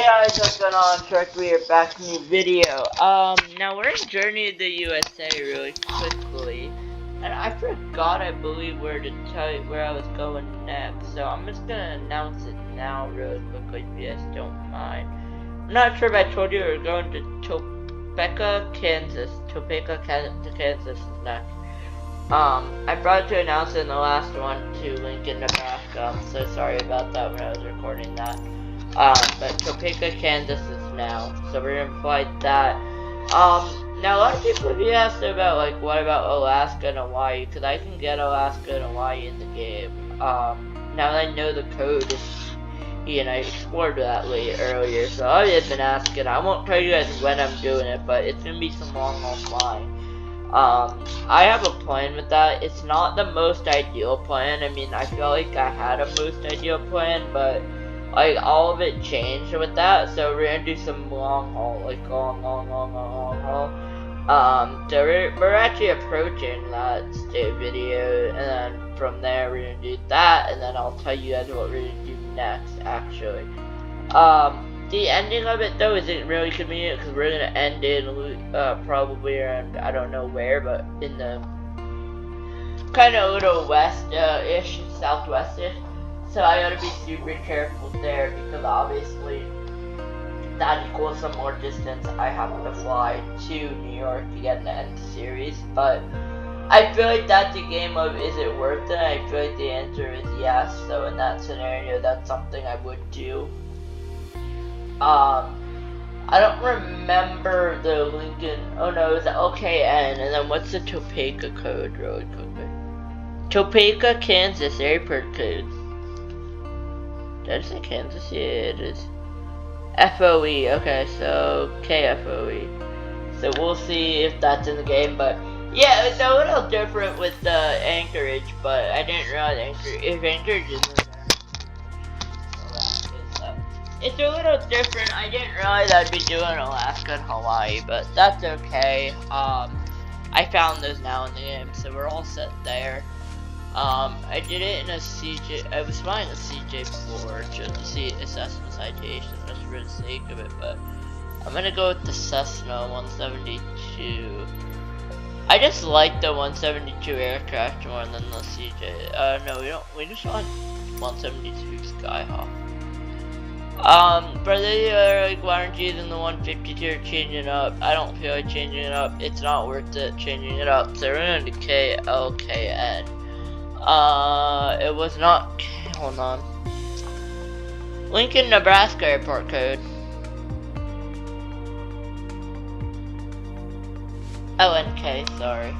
guys, what's going on? Shark, we are back in the video. Now we're in Journey to the USA really quickly. And I forgot, I believe, where to tell you where I was going next. So I'm just gonna announce it now really quickly if you guys don't mind. I'm not sure if I told you we were going to Topeka, Kansas. Topeka, Kansas is next. I forgot to announce it in the last one to Lincoln, Nebraska. I'm so sorry about that when I was recording that. But Topeka, Kansas is now, so we're gonna fly that. Now a lot of people have asked about, like, what about Alaska and Hawaii, because I can get Alaska and Hawaii in the game. Now that I know the code, and I explored that earlier, so I've been asking. I won't tell you guys when I'm doing it, but it's gonna be some long haul flying. I have a plan with that. It's not the most ideal plan. I mean, I feel like I had a most ideal plan, but like all of it changed with that, so we're gonna do some long haul, like long haul. So we're actually approaching that state video, and then from there we're gonna do that, and then I'll tell you guys what we're gonna do next. Actually, the ending of it though isn't really convenient because we're gonna end in probably around, I don't know where, but in the kind of a little west-ish, southwest-ish. So I gotta be super careful there because obviously that equals some more distance I have to fly to New York to get the end series. But I feel like that's a game of, is it worth it? I feel like the answer is yes. So in that scenario, that's something I would do. I don't remember the Lincoln. Oh no, it was the LKN. And then what's the Topeka code really quickly? Topeka, Kansas airport code. Did I say Kansas? Yeah, it is. FOE, okay, so KFOE. So we'll see if that's in the game, but yeah, it's a little different with Anchorage, but I didn't realize if Anchorage is in there. So it's a little different. I didn't realize I'd be doing Alaska and Hawaii, but that's okay. I found those now in the game, so we're all set there. I did it in a CJ, I was flying a CJ4 just to see Cessna citation, just for the sake of it, but I'm gonna go with the Cessna 172. I just like the 172 aircraft more than the CJ. No, we just want 172 Skyhawk. For the like, why aren't you using the 152 or changing up? I don't feel like changing it up. It's not worth it changing it up. So we're going to KLKN. It was not, hold on. Lincoln, Nebraska airport code. LNK, sorry.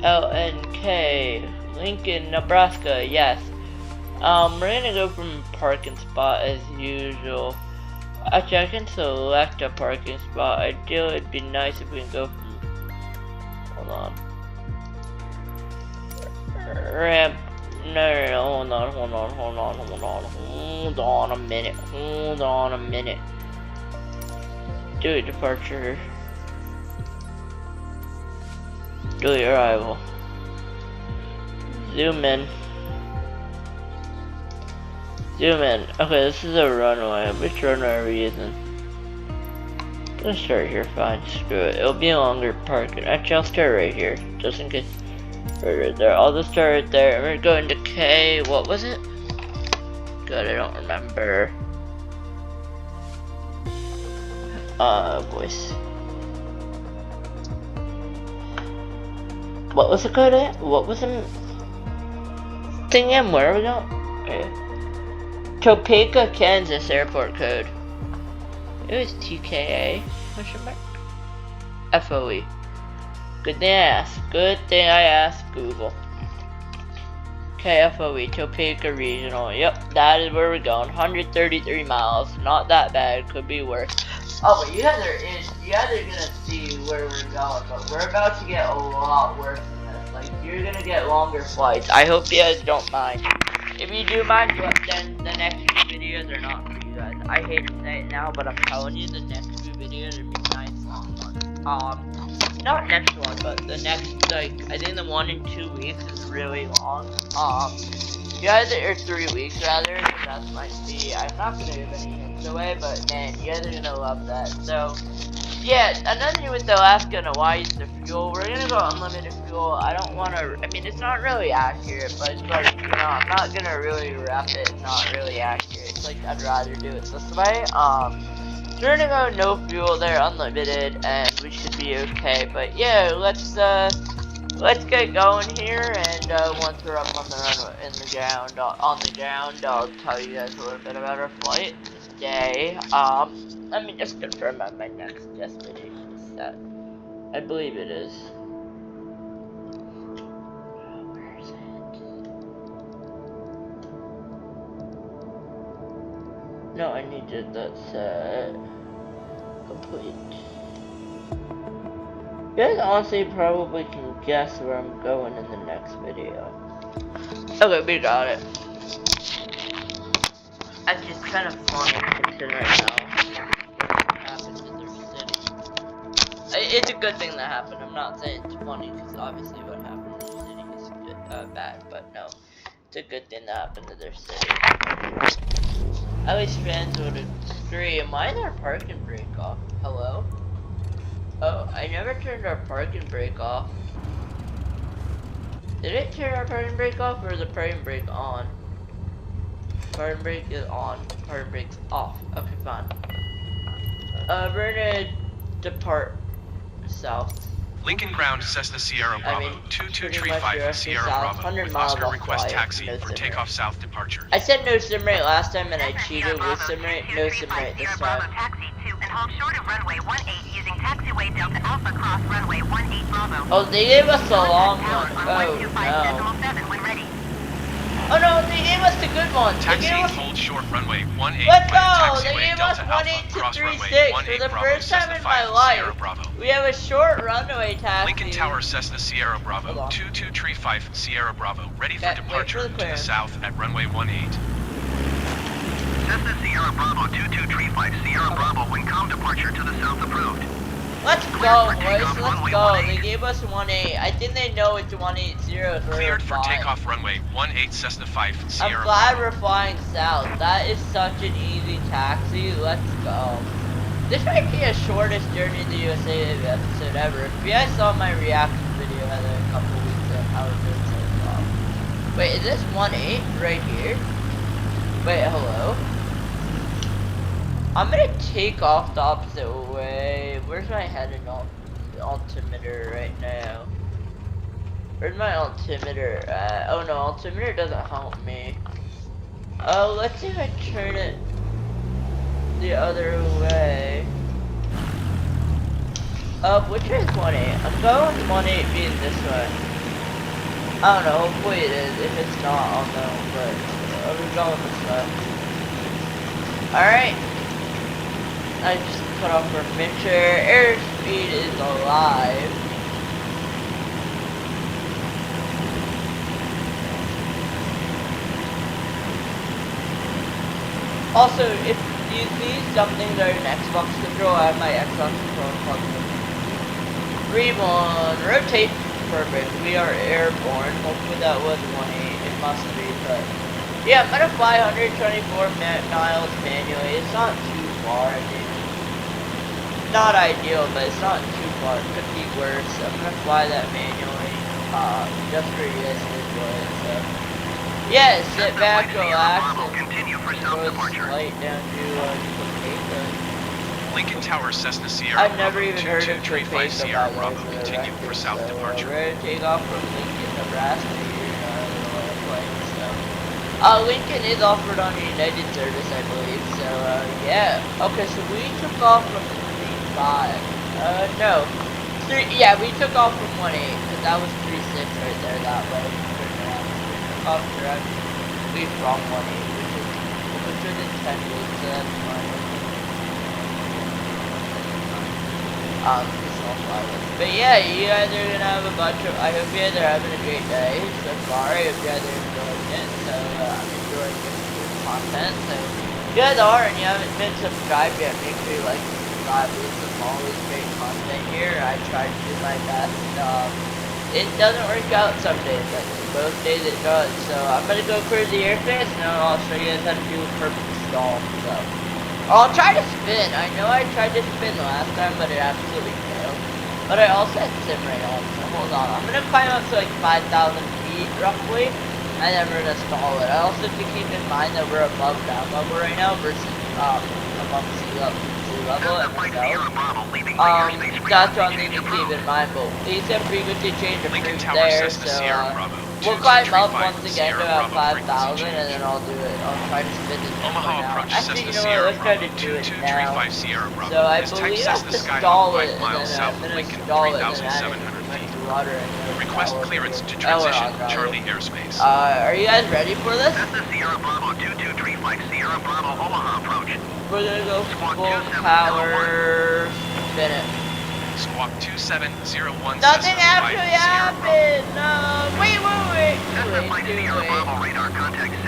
LNK, Lincoln, Nebraska, yes. We're gonna go from parking spot as usual. Actually, I can select a parking spot. Ideally, it'd be nice if we can go from, hold on. Ramp, no, hold on a minute. Do a departure. Do arrival. Zoom in. Okay, this is a runway. Which runway are we using? Let's start here, fine, screw it. It'll be a longer parking. Actually, I'll start right here, just in case. Right there. I'll just start right there. And we're going to K. What was it? God, I don't remember. Voice. What was the code at? What was the thing in? Where are we going? Okay. Topeka, Kansas airport code. It was TKA. Question mark. FOE. Good thing I asked Google. KFOE, Topeka Regional. Yep, that is where we're going. 133 miles. Not that bad. Could be worse. Oh, but you guys are gonna see where we're going, but we're about to get a lot worse than this. Like, you're gonna get longer flights. I hope you guys don't mind. If you do mind, then the next few videos are not for you guys. I hate to say it now, but I'm telling you, the next few videos are gonna be nice long ones. not next one, but the next, like, I think the one in 2 weeks is really long. Yeah, or 3 weeks rather, that might be, I'm not gonna give any hints away, but man, you guys are gonna love that. So, yeah, another thing with the Alaska and Hawaii is the fuel. We're gonna go unlimited fuel. I don't wanna, I mean, it's not really accurate, but it's like, you know, I'm not gonna really wrap it not really accurate. It's like, I'd rather do it this way. We're gonna go no fuel there, unlimited, and we should be okay. But yeah, let's get going here, and once we're up on the runway, on the ground, I'll tell you guys a little bit about our flight today. Let me just confirm on my next destination is set. I believe it is. Where is it? No, I need to, that's complete. You guys honestly probably can guess where I'm going in the next video. Okay, we got it. It's just kind of funny considering right now what happened to their city. It's a good thing that happened. I'm not saying it's funny because obviously what happened to their city is good, bad, but no, it's a good thing that happened to their city. At least fans would agree. Why is our parking brake off? Hello? Oh, I never turned our parking brake off. Did it turn our parking brake off, or is the parking brake on? Parking brake is on. Parking brake's off. Okay, fine. We're gonna depart south. Lincoln Ground, Cessna Sierra Bravo, 2235 Sierra Bravo. 100 miles Oscar off request flight, taxi no for sim takeoff rate. south departure. I said no sim rate last time, and I cheated with sim rate. No sim rate this time. Taxi 2 and hold short of runway 18 using taxiway Delta Alpha cross runway 18 Bravo. Oh, they gave us a long one. Oh no. Oh no, they gave us the good one. Taxi hold short runway 18. Let's go! They Taxiway gave us Delta Alpha 18 to cross 36 runway for 18 the Bravo, first time Cessna in my 5 life. Sierra Bravo. We have a short runway taxi. Lincoln Tower, Cessna Sierra Bravo, 2235 Sierra Bravo, ready for departure to the south at runway 18. Cessna Sierra Bravo 2235 Sierra Bravo, Wincom departure to the south approved. Let's go, boys. Let's go. They gave us 18. I think they know it's 180. Cleared for takeoff runway 18 Cessna 5 Sierra I'm glad Bravo. we're flying south. That is such an easy taxi. Let's go. This might be a shortest Journey to the USA episode ever. If you guys saw my reaction video a couple weeks ago, I was doing so well. Wait, is this 18 right here? Wait, hello? I'm gonna take off the opposite way. Where's my head in altimeter right now? Where's my altimeter at? Oh no, altimeter doesn't help me. Let's see if I turn it the other way. Which way is 18? I'm going 18 being this way. I don't know, hopefully it is. If it's not, I'll know, but we're going this way. Alright. I just cut off our mixture. Airspeed is alive. Also, if you see something that are an Xbox control, I have my Xbox control plugged in. 3-1, rotate. Perfect. We are airborne. Hopefully that was 18. It must be, but yeah, I'm gonna fly 124 miles manually. It's not too far. I mean, not ideal, but it's not too far. It could be worse. I'm gonna fly that manually, just for you guys to enjoy it. So, yeah, sit back, relax, and enjoy the flight down to Topeka. Lincoln Tower, Cessna Sierra I've never even heard of 2235 Topeka, Sierra by Bravo, the way, continue for south so, departure. we're gonna take off from Lincoln, Nebraska here, plane, so. Lincoln is offered on United Service, I believe, so, yeah. Okay, so we took off from 3-5. No. Yeah, we took off from 18, because that was 3-6 right there, that way. We took off directly from 18, which was intended, so that's fine. But yeah, you guys are gonna have a bunch of, I hope you guys are having a great day so far. I hope you guys are enjoying it, so I'm enjoying this content. So if you guys are and you haven't been subscribed yet, make sure you like this subscribe. There's some always great content here. I try to do my best. It doesn't work out some days, but most days it does. So I'm gonna go clear the airspace, and I'll show you guys how to do a perfect stall. So I'll try to spin. I know I tried to spin last time, but it absolutely failed. But I also had sim right on. So hold on. I'm gonna climb up to like 5,000 feet roughly, and then we're gonna stall it. I also have to keep in mind that we're above ground level right now versus above sea level. That's one thing to keep in mind, but please have frequency change approved there, so we'll climb up once again to about 5,000, and then I'll do it. I'll try to spin this one now. Actually, you know what, let's try to do it now. So I believe I have to stall it, and then I'm going to stall it, and then add it water, and request clearance to transition Charlie airspace. Are you guys ready for this? This is Sierra Bravo 2235, Sierra Bravo Omaha approach. We're gonna go full power. Spin it. Squawk 2701. Nothing actually happened. No. Wait.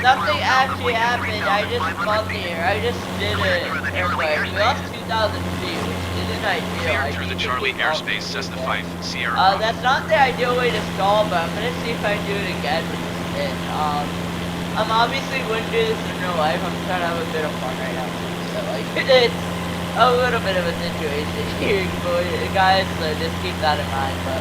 Nothing actually happened. I just spun here. I just did it. Anyway, we lost 2,000 feet, which isn't ideal. Clear through the Charlie airspace, Cessna 5, Sierra. That's not the ideal way to stall, but I'm gonna see if I can do it again with the spin. I'm obviously wouldn't do this in real life. I'm trying to have a bit of fun right now. So, like, it's a little bit of a situation here, guys, so just keep that in mind. But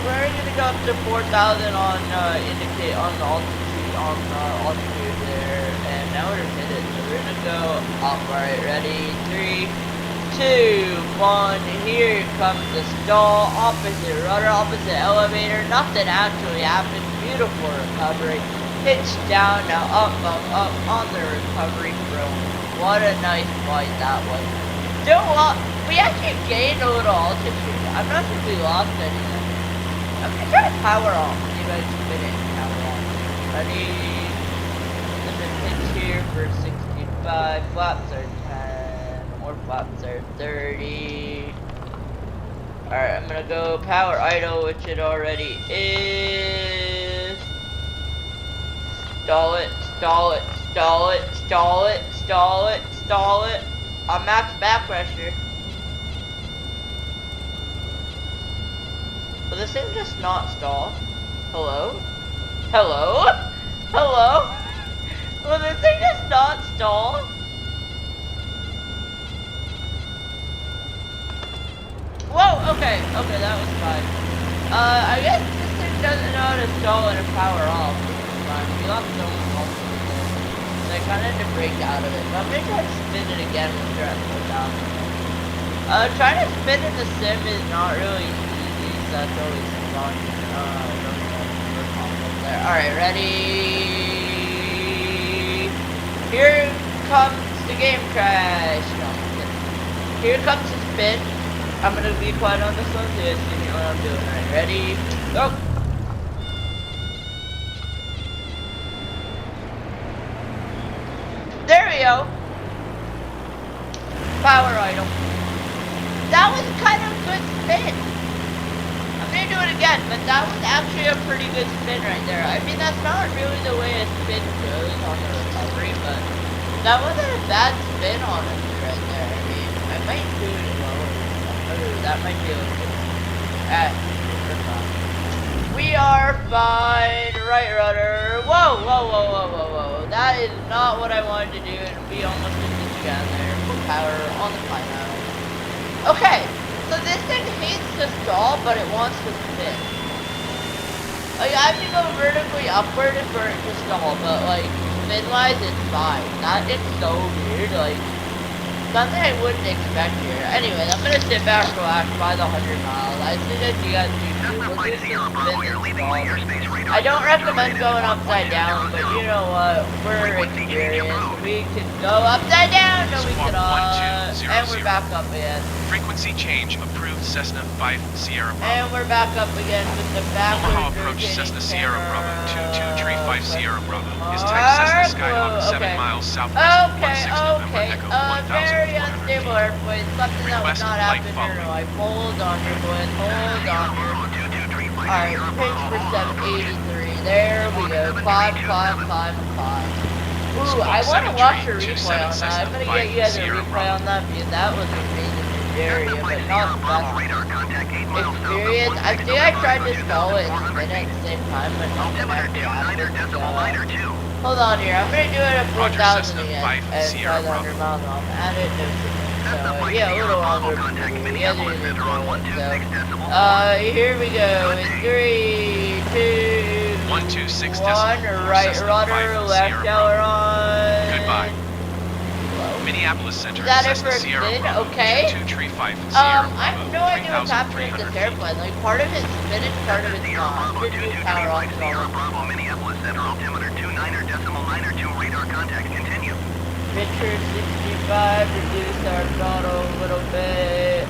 we're gonna go up to 4,000 on indicate on the altitude there, and now we're gonna hit it. So we're gonna go up. Alright, ready? 3, 2, 1. Here comes the stall. Opposite rudder, opposite elevator. Nothing actually happened. Beautiful recovery. Pitch down, now up on the recovery front. What a nice flight that was. We actually gained a little altitude. I'm not sure if we lost anything. I'm gonna try to power off. See if I can spin it and power off. Ready? And then pitch here for 65. Flaps are 10. More flaps are 30. Alright, I'm gonna go power idle, which it already is. Stall it. I'm max back pressure. Will this thing just not stall? Hello? Will this thing just not stall? Whoa, okay, that was fine. I guess this thing doesn't know how to stall and power off. We lost so much altitude. I kind of had to break out of it, but I'm gonna try to spin it again when we're at slow down. Trying to spin in the sim is not really easy, so that's always fun. Alright, ready? Here comes the game crash. No, here comes the spin. I'm gonna be quiet on this one so you guys see me what I'm doing. Alright, ready? Go! There we go. Power idle. That was kind of a good spin. I'm gonna do it again, but that was actually a pretty good spin right there. I mean, that's not really the way a spin goes on the recovery, but that wasn't a bad spin honestly right there. I mean, I might do it lower. Oh, that might be a little bit. We're fine. We are fine. Right rudder. Whoa. That is not what I wanted to do, and we almost did this down there. Full power on the pineapple. Okay, so this thing hates to stall, but it wants to spin. Like, I have to go vertically upward for it to stall, but like, spin-wise, it's fine. That is so weird, like, something I wouldn't expect here. Anyway, I'm gonna sit back, relax, by the 100 miles. I suggest you guys do too. We'll do some spin and stall. I don't recommend going upside down, but you know what? We're experienced. We can go upside down, and we can and we're back up again. Frequency change approved, Cessna 5 Sierra Bravo. And we're back up again with the backwards Omaha approach Cessna Sierra Bravo 2235 Sierra Bravo. Is type Cessna Skyhawk 7 miles southwest of 16 November Echo 1000. Very unstable airplane. Something that would not happen here. Like, hold on here, boys. Hold on here. Alright, pitch for 783. There we go. Climb. Ooh, I want to watch a replay on that. I'm gonna get you guys a replay on that because that was amazing area, but not the best experience. I think I tried to stall it and spin it at the same time, but nothing actually happened. Hold on here, I'm gonna do it at 4,000 again and try the 100 miles on. Add it, no signal. So, yeah, a little longer. You guys are gonna enjoy it. So, here we go. In 3, 2, 1, right rudder, left aileron. Goodbye. Minneapolis Center. Is that it for a spin? Okay. I have no idea what's happening with this airplane. Like, part of it's spinning, part of it's not. Should do power on Bravo, Minneapolis Center, altimeter 29.902, radar contact, continue. Richard 65, reduce our throttle a little bit.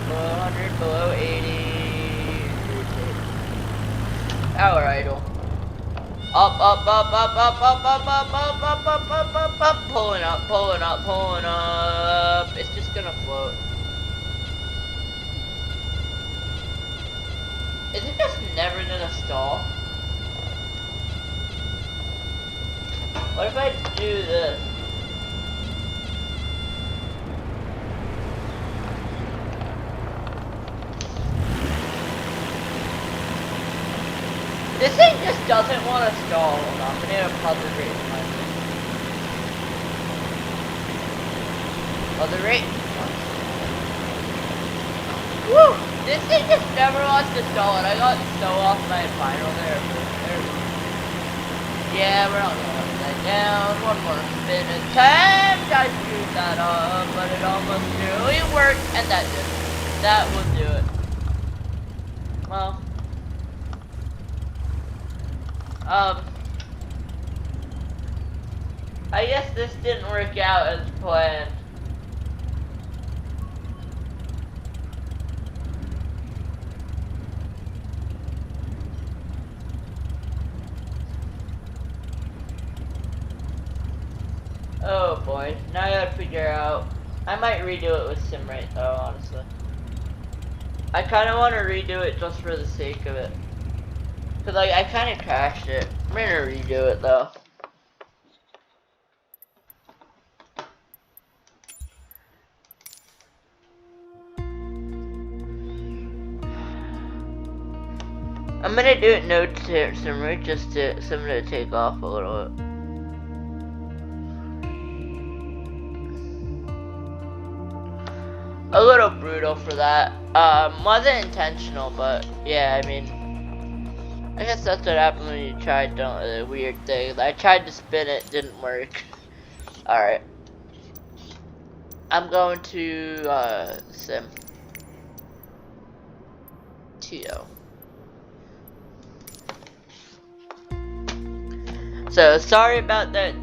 Below 100, below 80. Power idle. Up, up, up, up, up, up, up, up, up, up, up, up, up, up, pulling up, pulling up, pulling up. It's just gonna float. Is it just never gonna stall? What if I do this? This thing just doesn't want to stall enough. I need a puzzle rate. Puzzle rate. Woo! This thing just never wants to stall, and I got so off my final there. Yeah, we're not gonna let that down. One more spin attempt. I screwed that up, but it almost nearly worked, and that did it. That will do it. Well. I guess this didn't work out as planned. Oh boy, now I gotta figure out. I might redo it with SimRate though, honestly. I kinda wanna redo it just for the sake of it. Cause like, I kinda crashed it. I'm gonna redo it though. I'm gonna do it no SimRate just to SimRate to take off a little bit. A little brutal for that. Wasn't intentional, but yeah, I mean, I guess that's what happened when you tried weird things. I tried to spin it, didn't work. Alright. I'm going to sim. TO. So sorry about that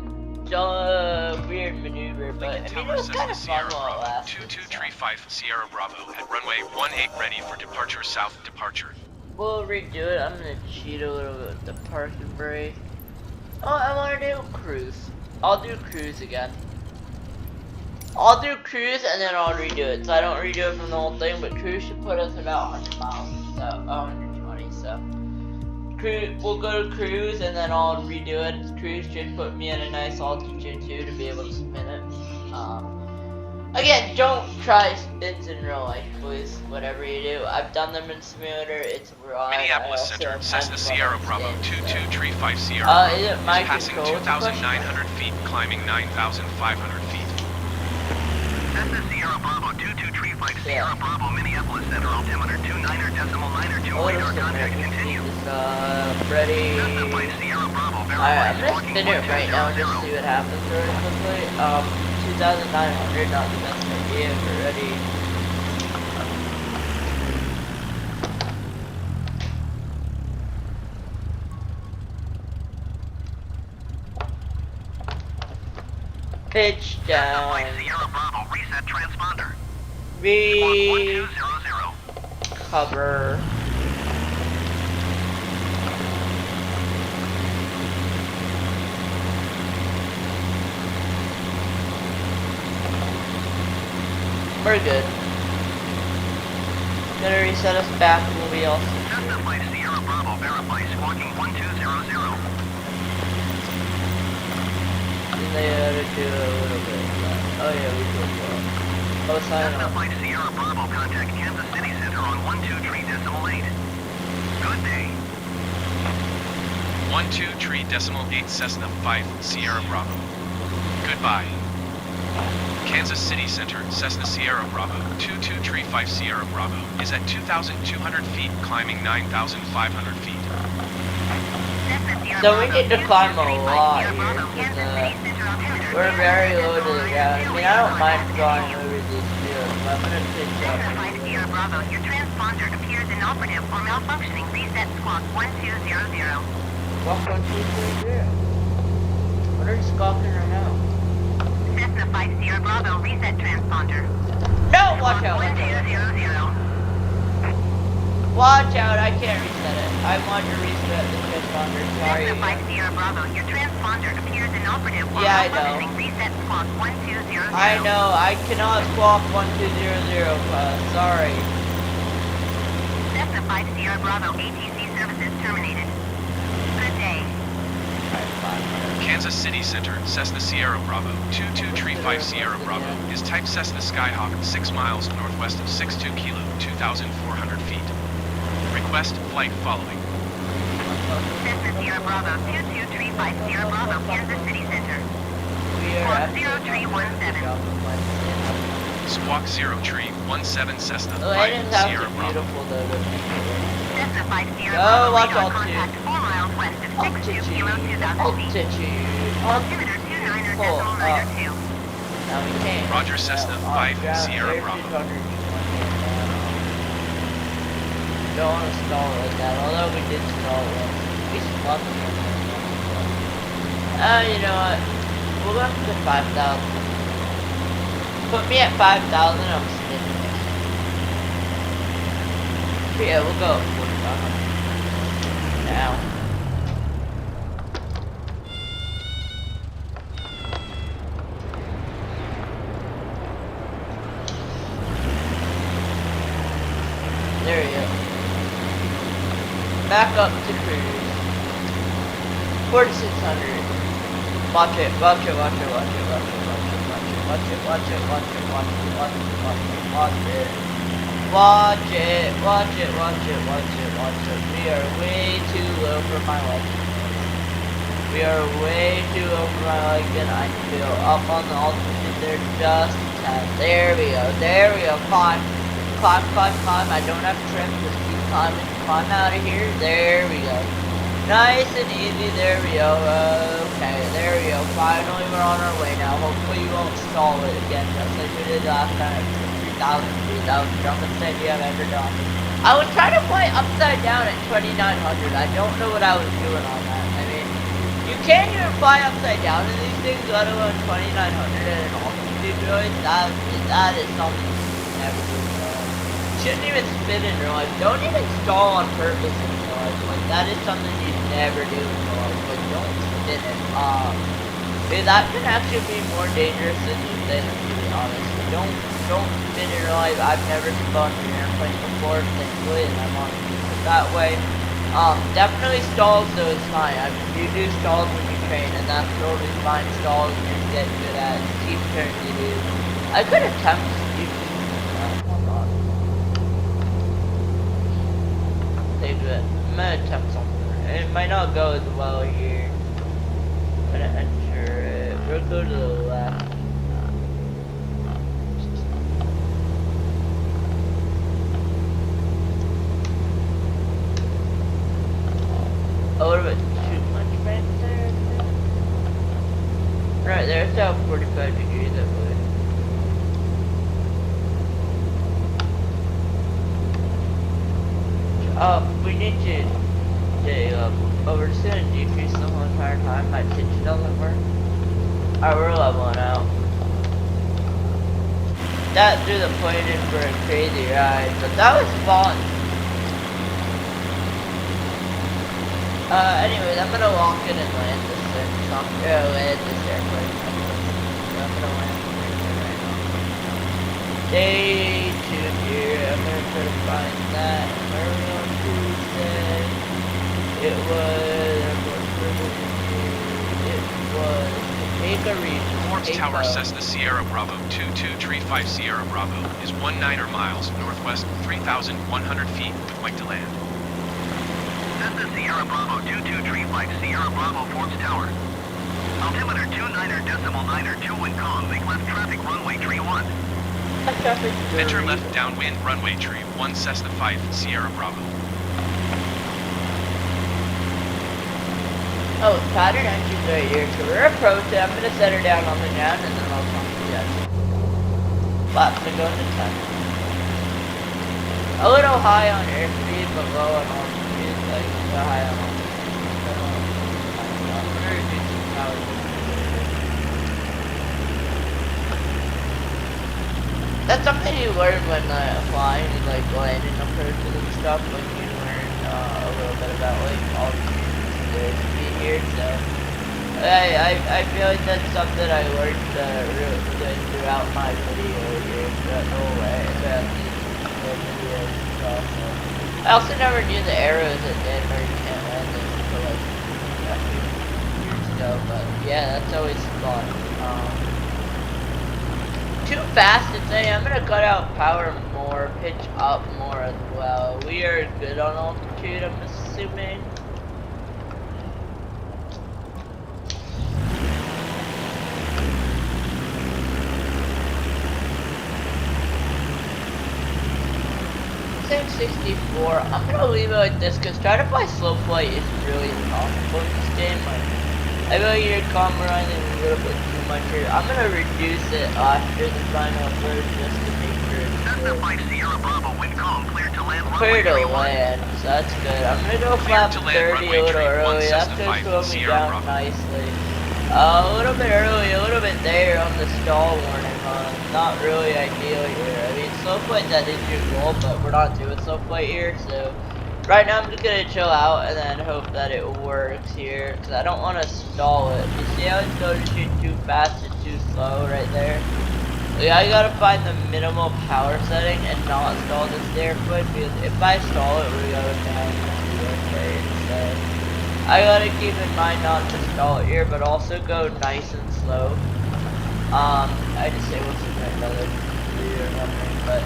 weird maneuver, but I mean, it was kind of fun while it lasted. 2235 Sierra Bravo at runway 18 ready for departure south departure. We'll redo it. I'm gonna cheat a little bit with the parking brake. Oh, I want to do cruise. I'll do cruise again. I'll do cruise and then I'll redo it. So I don't redo it from the whole thing, but cruise should put us about 100 miles. So 120. So we'll go to cruise and then I'll redo it. Cruise should put me at a nice altitude too to be able to spin it. Again, don't try spins in real life, please. Whatever you do, I've done them in simulator. It's raw. Minneapolis Center, Cessna Sierra Bravo 2235 Sierra. Is it my passing 2,900 feet, climbing 9,500 feet. Cessna Sierra Bravo 2235 Sierra Bravo, Minneapolis Center, altimeter 29.902, radar contact, continue. Ready. Alright, I'm gonna spin it right now and just see what happens really quickly. 2,900, not the best idea, but ready. Pitch down. Reset transponder. Recover. We're good. Gonna reset us back and we'll be all set. Cessna 5 Sierra Bravo, verify squawking 1200. gonna do a little bit of that. Oh yeah, we did well. Oh, sign Cessna off. 5 Sierra Bravo, contact Kansas City Center on 123.8. Good day. 123.8 Cessna 5 Sierra Bravo. Goodbye. Kansas City Center, Cessna Sierra Bravo, 2235 Sierra Bravo, is at 2,200 feet, climbing 9,500 feet. So we need to climb a lot here, because we're very low to the ground. I mean, I don't mind flying over these fields, but I'm gonna pitch up. Cessna 5 Sierra Bravo, your transponder appears inoperative or malfunctioning. Reset squawk 1200. Walk 1200. What are you squawking right now? Cessna 5 Sierra Bravo, reset transponder. No! Watch out! 1200. Watch out! I can't reset it. I want to reset the transponder. Sorry. Cessna 5 Sierra Bravo, your transponder appears inoperative or Yeah, I know. malfunctioning. Reset squawk 1200. I know. I cannot squawk 1200. Sorry. Cessna 5 Sierra Bravo, ATC services terminated. Good day. Kansas City Center, Cessna Sierra Bravo, 2235 Sierra Bravo, is type Cessna Skyhawk, 6 miles northwest of 62 Kilo, 2,400 feet. Request flight following. Cessna Sierra Bravo, 2235 Sierra Bravo, Kansas City Center. We are Squawk at 0317. Squawk 0317 Cessna Oh, 5 Aiden's house Sierra is Bravo. beautiful though. Cessna 5 Sierra Oh, Bravo, watch radar altitude. contact 4 miles west of 62 Kilo, 2,000 feet. Altimeter 29.92. Now we can. Roger, Cessna 5 Sierra Bravo. Don't want to stall like that, although we did stall it. We spun it. You know what? We'll go up to 5,000. Put me at 5,000, I'm spinning it. Yeah, we'll go up 4,500. Now. There we go. Back up to cruise. 4,600. Watch it, watch it, watch it, watch it, watch it, watch it, watch it, watch it, watch it, watch it, watch it, watch it, watch it. Watch it, watch it, watch it, watch it, watch it. We are way too low for my liking. We are way too low for my liking. I feel up on the altitude there just a tad. There we go, there we go. Climb, climb, climb, climb. I don't have trim, just keep climbing. Climb out of here. There we go. Nice and easy. There we go. Okay, there we go. Finally, we're on our way now. Hopefully, you won't stall it again, just like we did last time. 3,000 feet. That was the dumbest idea I've ever done. I was trying to fly upside down at 2,900. I don't know what I was doing on that. I mean, you can't even fly upside down in these things, let alone 2,900 at an altitude, really. That is something you never do. Shouldn't even spin in real life. Don't even stall on purpose in real life. Like, that is something you never do in real life. Like, don't spin it. Dude, that can actually be more dangerous than you think, to be honest. Don't spin in real life. I've never spun an airplane before, thankfully, and I'm on it that way. Definitely stalls, though, it's fine. I mean, you do stalls when you train, and that's totally fine. Stalls you get good at. Keep turning you do. I could attempt to do I'm gonna attempt something. It might not go as well here. I'm gonna enter it. We'll go to the left. A little bit too much right there. Right there, it's about 45 degrees, I believe. We need to but we're just gonna decrease the whole entire time. My kitchen doesn't work. Alright, we're leveling out. That threw the plane in for a crazy ride, but that was fun. Anyways, I'm gonna walk in and land this thing. Land this airplane. I'm gonna land this airplane right now. Stay tuned here. I'm gonna try to find that. Where we on Tuesday? It was Topeka region. Forbes Tower, Topeka. Cessna Sierra Bravo 2235 Sierra Bravo is 19 miles northwest, 3,100 feet with right to land. Cessna Sierra Bravo 2235 Sierra Bravo Forbes Tower. Altimeter 29.9 wind calm, make left traffic runway tree 1. Enter left downwind runway tree 1 Cessna 5 Sierra Bravo. Oh, pattern entry's right here, so we're approaching. I'm gonna set her down on the ground and then I'll come to you. Flaps are going to 10. A little high on airspeed, but low on altitude, like high on altitude. So, I'm gonna reduce the power. That's something you learn when flying and like landing approaches and stuff, when you learn a little bit about like altitude and airspeed here, so I feel like that's something I learned really good throughout my video here, throughout the whole way, throughout the videos and stuff. So. I also never knew the arrows at Denver you can't land them until like a few years ago, but yeah, that's always fun. Too fast today. I'm gonna cut out power more, pitch up more as well. We are good on altitude, I'm assuming. Same 64. I'm gonna leave it like this because trying to fly slow flight is really impossible in this game. Like, I feel like you're running a little bit too much here. I'm gonna reduce it after the final approach just to make sure it's Cessna good. 5 Sierra Bravo, wind calm, clear to land Clear runway to tree 1. land, so that's good. I'm gonna go flap to 30 land a runway little tree early. 1 That's Cessna gonna 5 slow me Sierra down Bravo. nicely. A little bit early, a little bit there on the stall warning, not really ideal here. I mean, slow flight, that is your goal, but we're not doing slow flight here, so right now I'm just gonna chill out and then hope that it works here, because I don't want to stall it. You see how it's going to shoot too fast and too slow right there? Like, I gotta find the minimal power setting and not stall this airplane, because if I stall it, we're going down to the airplane instead. I gotta keep in mind not to stall it here, but also go nice and slow. I just say what's in my another video or nothing, but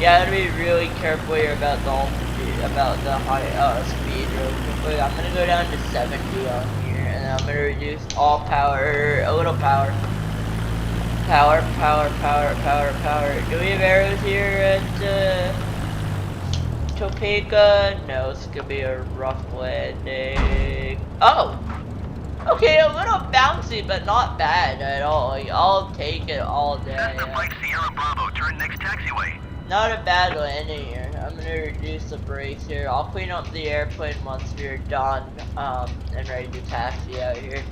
yeah, I gotta be really careful here about the altitude, about the high speed really quickly. I'm gonna go down to 70 on here, and I'm gonna reduce all power, a little power. Power. Do we have arrows here at Topeka? No, it's gonna be a rough landing. Oh! Okay, a little bouncy, but not bad at all. Like, I'll take it all day. Cessna 5 Sierra Bravo, turn next taxiway. Not a bad landing here. I'm gonna reduce the brakes here. I'll clean up the airplane once we're done and ready to taxi out here.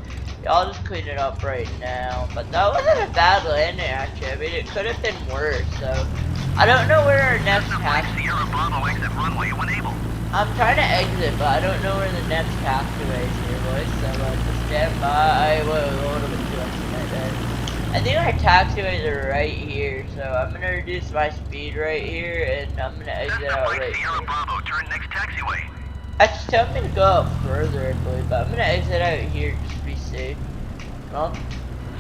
I'll just clean it up right now. But that wasn't a bad landing actually. I mean, it could have been worse. So I don't know where our next Cessna 5 taxi. Sierra Bravo, exit runway when able. I'm trying to exit, but I don't know where the next taxiway is here, boys. So just stand by. Whoa, a little bit too much right there. I think our taxiways are right here, so I'm gonna reduce my speed right here, and I'm gonna exit Cessna out 5 right Sierra here. Bravo, turn next taxiway. Actually, tell me to go up further, I believe, but I'm gonna exit out here just to be safe. Well,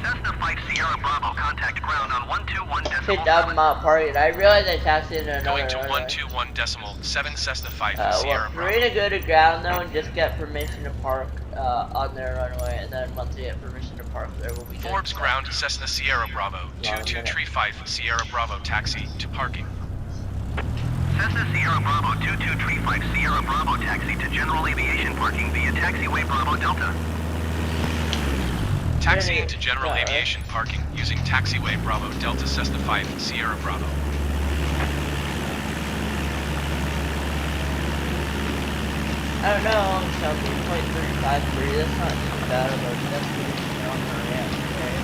Cessna 5 Sierra Bravo, contact ground on 121.7. hit down Mount Park, and I realized I taxied into another Going to runway. 121.7 Cessna 5 Well, Sierra we're Bravo. gonna go to ground though and just get permission to park on their runway, and then once we get permission to park there, we'll be good. Forbes ground Cessna Sierra Bravo 2235 Sierra Bravo taxi to parking. Cessna Sierra Bravo 2235 Sierra Bravo, taxi to general aviation parking via taxiway Bravo Delta. Taxiing to general aviation parking using taxiway Bravo Delta Cessna 5 Sierra Bravo. I don't know, I'm something 0.353, that's not too bad of a destination on the ramp, right?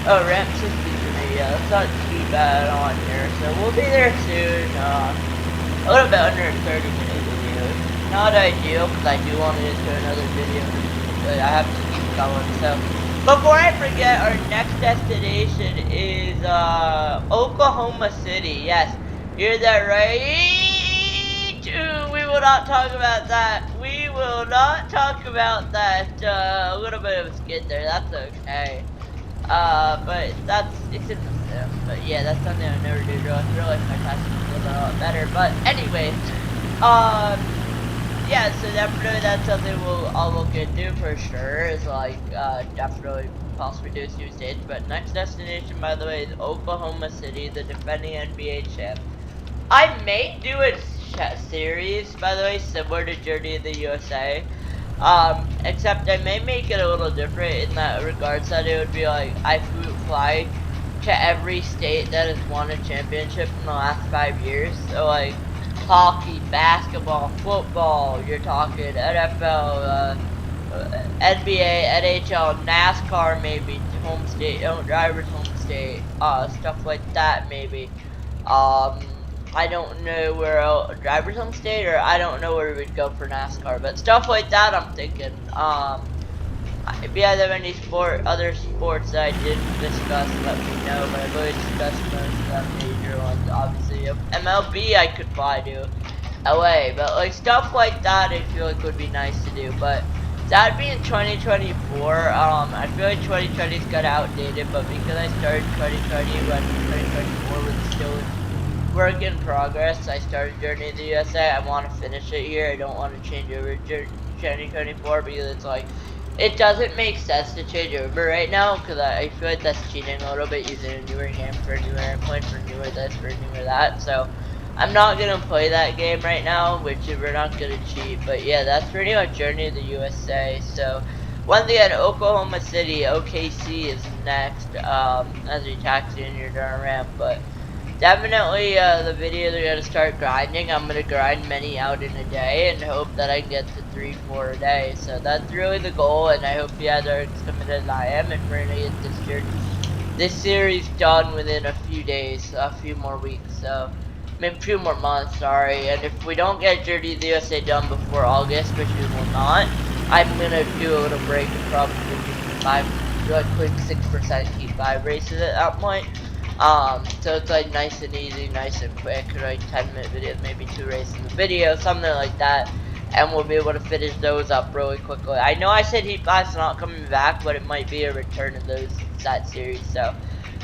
Oh, ramp 63, yeah, that's not too bad on here, so we'll be there soon, a little bit under a 30-minute video. Not ideal, because I do want to get to another video, but I have to keep going, so. Before I forget, our next destination is, Oklahoma City, yes, you heard that right? We will not talk about that. We will not talk about that. A little bit of a skid there. That's okay. But it's in the sim. But yeah, that's something I never did real life. My tasks was a lot better. But anyway, yeah, so definitely that's something I'll look into for sure. Is like definitely possibly do new stage. But next destination, by the way, is Oklahoma City, the defending NBA champ. I may do a series, by the way, similar to Journey of the USA. Except I may make it a little different in that regards that it would be like I would fly to every state that has won a championship in the last 5 years. So like hockey, basketball, football, you're talking NFL, NBA, NHL, NASCAR maybe, home state, driver's home state, stuff like that maybe. I don't know where else, driver's home state, or I don't know where we'd go for NASCAR, but stuff like that I'm thinking. If you have any other sports that I didn't discuss, let me know, but I've already discussed most of the major ones, obviously. MLB I could fly to LA, but like stuff like that I feel like would be nice to do, but that'd be in 2024. I feel like 2020's got outdated, but because I started 2020 when 2024 was still work in progress, I started Journey of the USA. I want to finish it here. I don't want to change over to 2024 because it's like, it doesn't make sense to change over right now because I feel like that's cheating a little bit using a newer game for a newer airplane, for newer this, for newer that. So I'm not going to play that game right now, which we're not going to cheat. But yeah, that's pretty much Journey of the USA. So once again, Oklahoma City, OKC is next as we taxi in your darn ramp. But definitely the videos are going to start grinding. I'm going to grind many out in a day and hope that I get to 3-4 a day. So that's really the goal, and I hope you guys are as committed as I am, and we're going to get this series done within a few days, a few more weeks, so I mean a few more months, sorry. And if we don't get Journey of the USA done before August, which we will not, I'm going to do a little break and probably do a quick 6% heat 5 races at that point. So it's like nice and easy, nice and quick, like 10-minute videos, maybe 2 races in the video, something like that, and we'll be able to finish those up really quickly. I know I said Heat 5's not coming back, but it might be a return of that series, so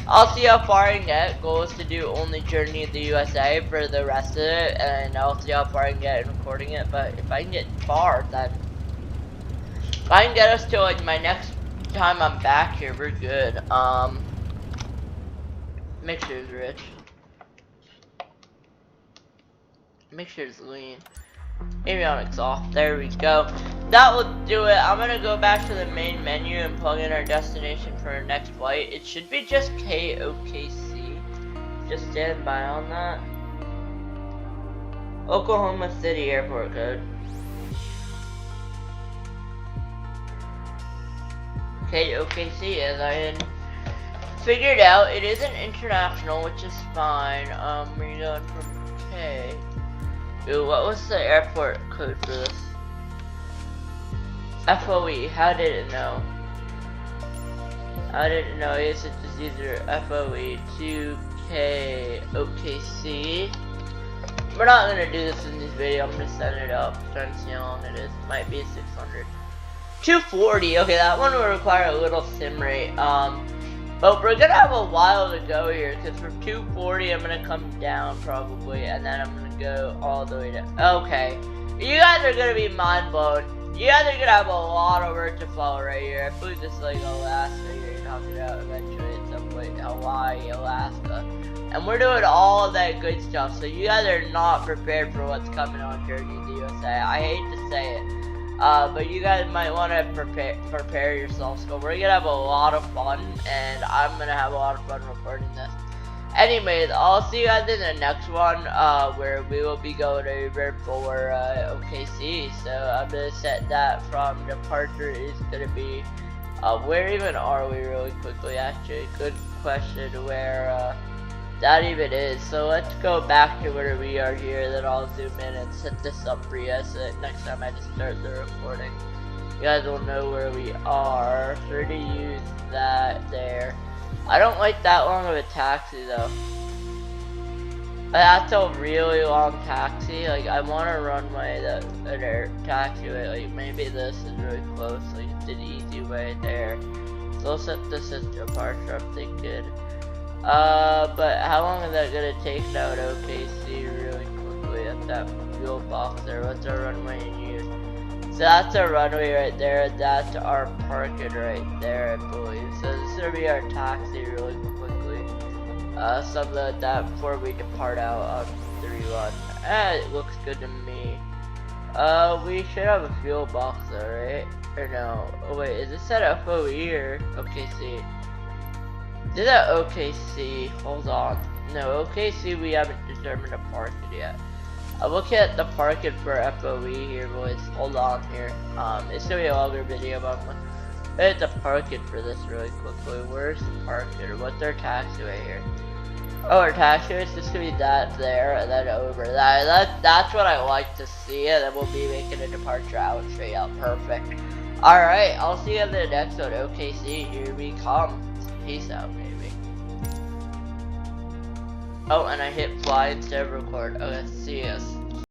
I'll see how far I can get. Goal is to do only Journey of the USA for the rest of it, and I'll see how far I can get in recording it, but if I can get far, then if I can get us to like my next time I'm back here, we're good. Make sure it's rich. Make sure it's lean. Avionics off. There we go. That will do it. I'm gonna go back to the main menu and plug in our destination for our next flight. It should be just KOKC. Just stand by on that. Oklahoma City airport code. KOKC, as I had figured out. It isn't international, which is fine. We're going from K. Ooh, what was the airport code for this? FOE. How did it know? I didn't know. I guess it's just either FOE to KOKC. We're not gonna do this in this video. I'm gonna set it up. Trying to see how long it is. It might be 600. 240. Okay, that one will require a little sim rate. But we're gonna have a while to go here, because for 240 I'm gonna come down probably, and then I'm gonna go all the way down. Okay, you guys are gonna be mind blown. You guys are gonna have a lot of work to follow right here. I believe this is like Alaska here. You're knocking it out eventually at some point. Hawaii, Alaska, and we're doing all of that good stuff. So you guys are not prepared for what's coming on Journey of the USA. I hate to say it. But you guys might want to prepare yourselves. So we're gonna have a lot of fun, and I'm gonna have a lot of fun recording this. Anyways, I'll see you guys in the next one, where we will be going over for OKC. So I'm gonna set that from departure is gonna be, where even are we really quickly? Actually, good question. Where that even is. So let's go back to where we are here, then I'll zoom in and set this up for you so that next time I just start the recording, you guys will know where we are. Sure to use that there. I don't like that long of a taxi though. That's a really long taxi. Like, I want a runway that an air taxiway. Like, maybe this is really close. Like, it's an easy way there. They'll set the system departure, I'm thinking. But how long is that gonna take now at OKC really quickly at that fuel box there? What's our runway in use? So that's our runway right there, and that's our parking right there, I believe. So this is gonna be our taxi really quickly. Something like that before we depart out on 3-1. It looks good to me. We should have a fuel box though, right? Or no? Oh wait, is this at FOE or OKC? Is that OKC? Hold on. No, OKC we haven't determined a parking yet. I'm looking at the parking for FOE here, boys. Hold on here. It's gonna be a longer video, but I'm looking at the parking for this really quickly. Where's the parking? What's our taxiway here? Oh, our taxiway is just gonna be that there and then over. That's what I like to see, and then we'll be making a departure out straight out. Perfect. Alright, I'll see you in the next one. OKC, here we come. Peace out, baby. Oh, and I hit fly instead of record. Okay, see us.